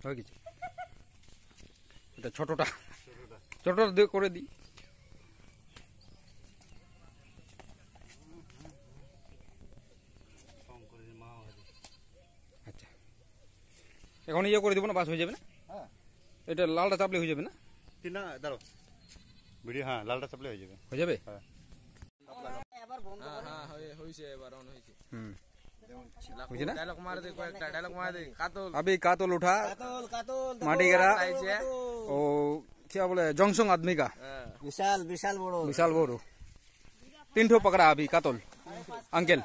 হয়ে গেছে। এটা ছোটটা ছোটটা দিয়ে করে দিই। আচ্ছা এখন ইয়ে করে দিব না, বাস হয়ে যাবে না? এটা লালটা চাপলে হয়ে যাবে না? না দাঁড়ো ভিডিও, হ্যাঁ লালটা চাপলে হয়ে যাবে। হয়ে যাবে? হ্যাঁ डायलॉग मार दे, कोई डायलॉग मार दे। कातल अभी कातल उठा, माटी गिरा, ओ क्या बोले जोंगसोंग आदमी का, विशाल विशाल बड़ो विशाल बोरो 3 ठो पकड़ा अभी कातल अंकल।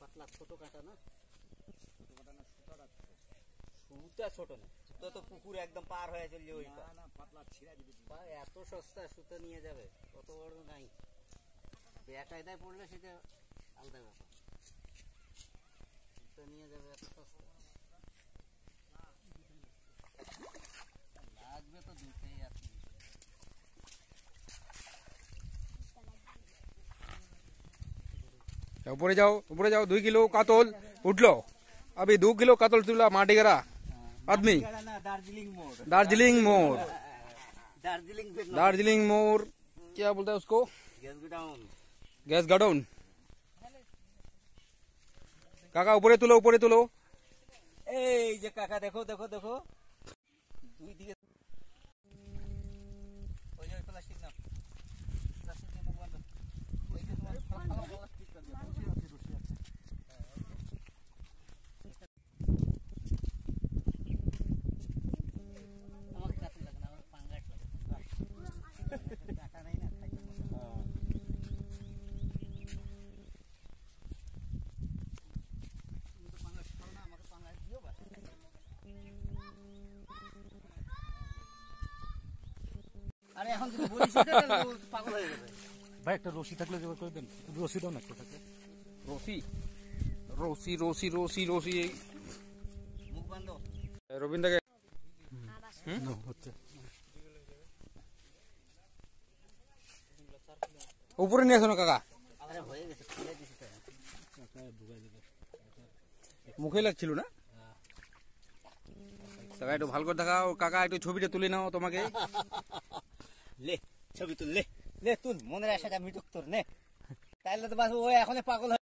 পাতলা ছোট কাটা না, সুতা ছোট না, সুতো তো পুকুর একদম পার হয়ে চলছে। ওই পাতলা ছিঁড়া দিবি, এত সস্তা সুতো নিয়ে যাবে, কত বড় নাই। বেকায়দায় পড়লে সেটা আলাদা ব্যাপার, সুতো নিয়ে যাবে এত সস্তা। লাগবে তো দুটোই আছে। ऊपर जाओ 2 किलो कातल उठलो, अभी 2 किलो कातल तुला माटी गिरा आदमी। दार्जिलिंग मोर, दार्जिलिंग मोर क्या बोलता है उसको, गैस गाडाउन। काका ऊपरे तुलो। এই যে কাকা দেখো দেখো দেখো, দুই দিকে ওই যে প্লাস্টিক না, প্লাস্টিক দিয়ে মুখ বন্ধ। ওই যে তোমার প্লাস্টিক করে দিও, রশি আছে। আমাকে কাছে লাগে না, আমার পাঙ্গাস লাগে। কাটা নাই না, খাইতে পাঙ্গাস খাও না, আমাকে পাঙ্গাস দিও বাস। আরে এখন যদি বলিস পাগল হয়ে যাবে भाई। एक रस्सी থাকলে জোগাড় করে দেন, রশি দাও না একটু থাকে। रोसी रोसी रोसी रोसी रोसी মুখ বন্ধ। रविंद्र के ऊपर नहीं आसो ना काका, আরে হয়ে গেছে, খুলে দিছি তো। মুখে লাগছিল না? কাকা একটু ভালো করে দেখাও, কাকা একটু ছবিটা তুলে নাও তোমাকে। লে ছবি তুল, লে লে তুল, মনের আশাটা মিটুক তোর নে, তাইলে তো বাস ও এখন পাগল